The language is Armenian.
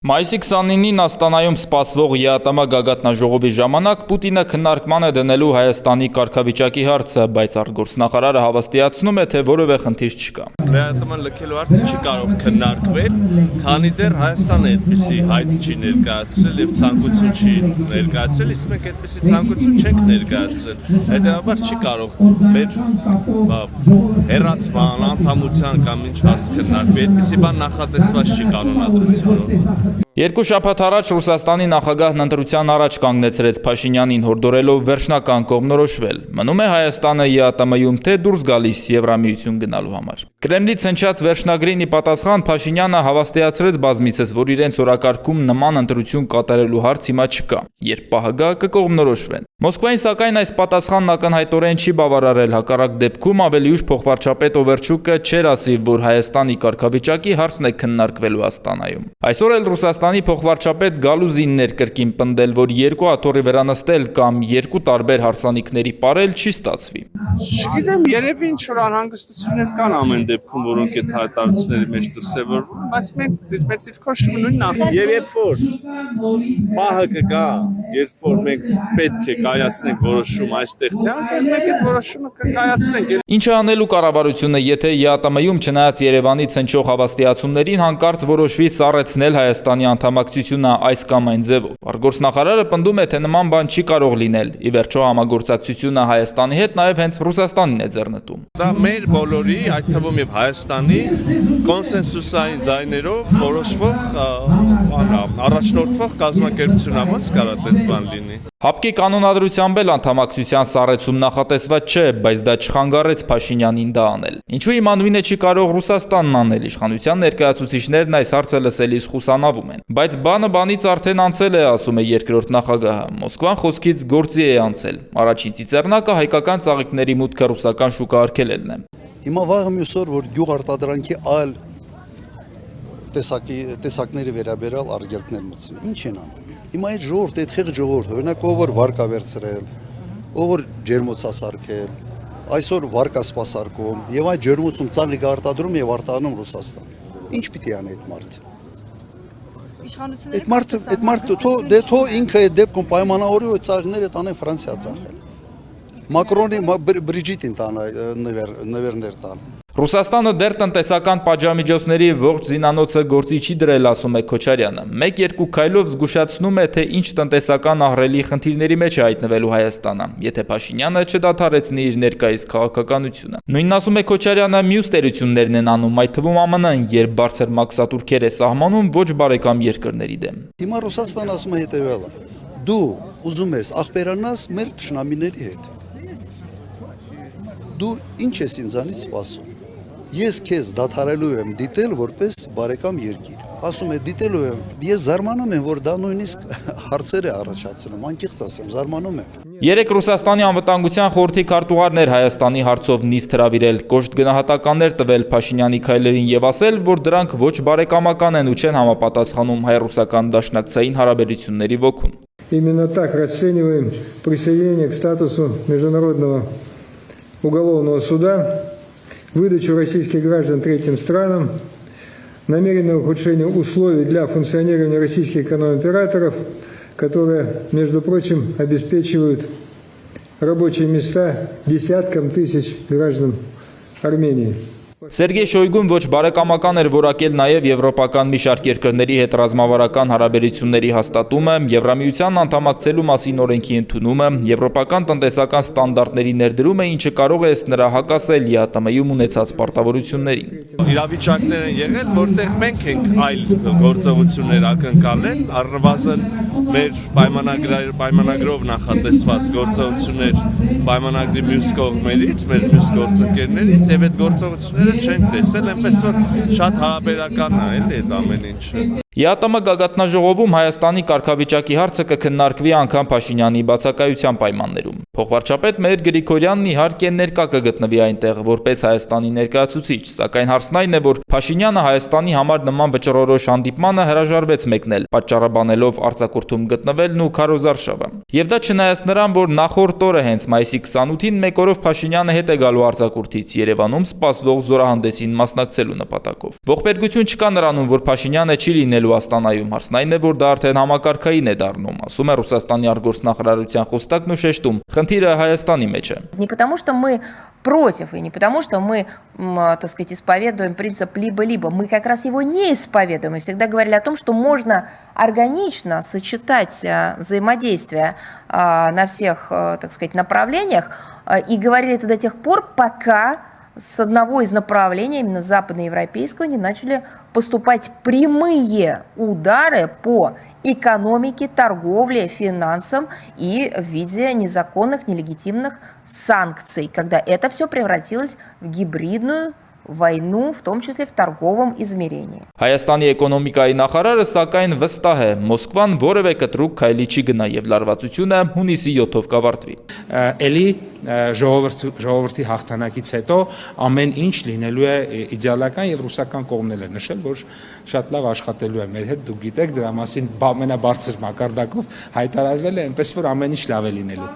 Մայիսի 29-ին Աստանայում սպասվող ԵԱՏՄ գագաթնաժողովի ժամանակ Պուտինը քննարկման է դնելու Հայաստանի կարգավիճակի հարցը, բայց արտգործնախարարը հավաստիացնում է, թե որևէ խնդիր չկա։ ԵԱՏՄ լքելու հարցը չի կարող քննարկվել, քանի դեռ Հայաստանը այդպիսի հայտ չի ներկայացրել եւ ցանկություն չի ներկայացրել, իսկ մենք այդպիսի ցանկություն չենք ներկայացրել։ Հետեւաբար չի կարող մեր հերացման, անդամության կամ ինչ հարց քննարկվել, այդպիսի բան նախատեսված չի կանոնադրությունով։ Երկու շաբաթ առաջ Ռուսաստանի նախագահն ընտրության առաջ կանգնեցրեց Փաշինյանին, հորդորելով վերջնական կողմնորոշվել։ Մնում է Հայաստանը ԵԱՏՄ-ում թե դուրս գալիս Եվրամիություն գնալու համար։ Կրեմլից հնչած վերջնագրին ի պատասխան Փաշինյանը հավաստիացրեց բազմիցս, որ իրենց օրակարգում նման ընտրություն կատարելու հարց հիմա չկա, երբ պահը գա կկողմնորոշվեն։ Մոսկվային սակայն այս պատասխանն ակնհայտորեն չի բավարարել, հակառակ դեպքում ավելի ուշ փոխվարչապետ Օվերչուկը չէր ասի, որ Հայաստանի կարգավիճակի հարցն է քննարկվելու Աստանայում։ Այսօր էլ Ռուսաստանի փոխվարչապետ Գալուզինն էր կրկին պնդել, որ երկու աթոռի վրա նստել կամ երկու տարբեր հարսանիքների պարել չի ստացվի։ Չգիտեմ, երևի ինչ-որ անհանգստություններ կան ամեն դեպքում, որոնք այդ հայտարարությունների մեջ դրսևորվում, բայց մենք դիտարկոշ նույնն է։ Եվ երբ որ պահը կգա, երբ որ մենք պետք է կայացնենք որոշում այստեղ, թե այնտեղ մենք այդ որոշումը կկայացնենք։ Ինչը անելու կառավարությունը, եթե ԵԱՏՄ-ում չնայած Երևանից հնչող հավաստիացումներին հանկարծ որոշվի սառեցնել Հայաստանի անդամակցությունը այս կամ այն ձևով։ Արտգործնախարարը պնդում է, թե նման բան չի կարող լինել։ Ի վերջո համագործակցությունը Հայաստանի հետ նաև հենց Ռուսաստանին է ձեռնտում։ Դա մեր բոլորի, այդ թվում եւ Հայաստանի կոնսենսուսային ձայներով որոշվող առաջնորդվող կազմակերպություն է, ոնց կարա այդպես բան լինի։ ՀԱՊԿ-ի կանոնադրությամբ էլ անդամակցության սառեցում նախատեսված չէ, բայց դա չխանգարեց Փաշինյանին դա անել։ Ինչու հիմա նույնը չի կարող Ռուսաստանն անել, իշխանության ներկայացուցիչներն այս հարցը լսելիս խուսանավում են։ Բայց բանը բանից արդեն անցել է, ասում է երկրորդ նախագահը։ Մոսկվան խոսքից գործի է անցել։ Առաջին ծիծեռնակը հայկական ծաղիկների մուտքը ռուսական շուկա արգելելն է։ Հիմա վաղը մյուս օր, որ գյուղ արտադրանքի այլ տեսակների վերաբերյալ արգելքներ մտցին։ Ինչ են անում։ Հիմա այդ ժողովուրդ, այդ խեղճ ժողովուրդը, օրինակ ով որ վարկա վերցրել, ով որ ջերմոցա սարքել, այսօր վարկա սպասարկում եւ այդ ջերմոցում ծաղիկ արտադրում եւ արտանում Ռուսաստան։ Ինչ պիտի անի այդ մարդը։ Այդ մարդը թո ինքը այդ դեպքում պայմանավորի ու ծաղիկները տանեն Ֆրանսիա ծախել։ Մակրոնի Բրիջիտին տան նվերներ տան։ Ռուսաստանը դեռ տնտեսական պատժամիջոցների ողջ զինանոցը գործի չի դրել, ասում է Քոչարյանը։ Մեկ-երկու քայլով զգուշացնում է, թե ինչ տնտեսական ահռելի խնդիրների մեջ է հայտնվելու Հայաստանը, եթե Փաշինյանը չդադարեցնի իր ներկայիս քաղաքականությունը։ Նույնն ասում է Քոչարյանը, մյուս տերություններն են անում, այդ թվում ԱՄՆ-ն, երբ բարձր մաքսատուրքեր է սահմանում ոչ բարեկամ երկրների դեմ։ Հիմա Ռուսաստանը ասում է հետևյալը. դու ուզում ես աղբերանաս մեր թշնամիների հետ։ Դու ինչ ես ինձանից սպասում։ Ես քեզ դադարելու եմ դիտել որպես բարեկամ երկիր։ Ասում է դիտելու եմ։ Ես զարմանում եմ, որ դա նույնիսկ հարցեր է առաջացնում, անկեղծ ասեմ, զարմանում եմ։ Երեք Ռուսաստանի անվտանգության խորհրդի քարտուղարներ Հայաստանի հարցով նիստ հրավիրել, կոշտ գնահատականներ տվել Փաշինյանի քայլերին եւ ասել, որ дրանք ոչ բարեկամական են ու չեն համապատասխանում հայ-ռուսական դաշնակցային հարաբերությունների ոգուն։ Именно так расцениваем присоединение к статусу Международного уголовного суда, выдачу российских граждан третьим странам, намеренное ухудшение условий для функционирования российских эконом-операторов, которые, между прочим, обеспечивают рабочие места десяткам тысяч граждан Армении. Սերգեյ Շոյգուն ոչ բարեկամական էր որակել նաև եվրոպական մի շարք երկրների հետ ռազմավարական հարաբերությունների հաստատումը, Եվրամիության անդամակցելու մասին օրենքի ընդունումը, եվրոպական տնտեսական ստանդարտների ներդրումը, ինչը կարող է ըստ նրա հակասել ԵԱՏՄ-ում ունեցած պարտավորություններին։ Իրավիճակներ են եղել, որտեղ մենք ենք այլ գործողություններ ակնկալել, առնվազն մեր պայմանագրով նախատեսված գործողություններ պայմանագրի մյուս կողմերից, մեր մյուս գործընկերներից եւ այդ գործողությունները չենք տեսել, այնպես որ շատ հարաբերական է էլի այդ ամեն ինչը։ ԵԱՏՄ գագաթնաժողովում Հայաստանի կարգավիճակի հարցը կքննարկվի անգամ Փաշինյանի բացակայության պայմաններում։ Փոխվարչապետ Մհեր Գրիգորյանն իհարկե ներկա կգտնվի այնտեղ որպես Հայաստանի ներկայացուցիչ, սակայն հարցն այն է, որ Փաշինյանը Հայաստանի համար նման վճռորոշ հանդիպմանը հրաժարվեց մեկնել, պատճառաբանելով արձակուրդում գտնվելն ու քարոզարշավը։ Եվ դա չնայած նրան, որ նախորդ օրը հենց մայիսի 28-ին մեկ օրով Փաշինյանը հետ է գալու արձակուրդից Երևանում սպասվող զորահանդեսին մասնակցելու նպատակով։ Ողբերգություն չկա նրանում, որ Փաշինյանը չի լինել լինելու Աստանայում։ Հարցն այն է, որ դա արդեն համակարգային է դառնում, ասում է Ռուսաստանի արտգործնախարարության խոսնակն ու շեշտում, խնդիրը Հայաստանի մեջ է։ Не потому, что мы против, и не потому, что мы, так сказать, исповедуем принцип либо-либо. Мы как раз его не исповедуем. Мы всегда говорили о том, что можно органично сочетать взаимодействие на всех, так сказать, направлениях. И говорили это до тех пор, пока с одного из направлений, именно западноевропейского, не начали поступать прямые удары по экономике, торговле, финансам и в виде незаконных, нелегитимных санкций, когда это все превратилось в гибридную войну, в том числе в торговом измерении. Հայաստանի էկոնոմիկայի նախարարը սակայն վստահ է, Մոսկվան որևէ կտրուկ քայլի չի գնա եւ լարվածությունը հունիսի 7-ով կավարտվի։ Էլի ժողովրդի հաղթանակից հետո ամեն ինչ լինելու է իդեալական եւ ռուսական կողմն է նշել, որ շատ լավ աշխատելու է մեր հետ, դուք գիտեք, դրա մասին ամենաբարձր մակարդակով հայտարարվել է, այնպես որ ամեն ինչ լավ է լինելու։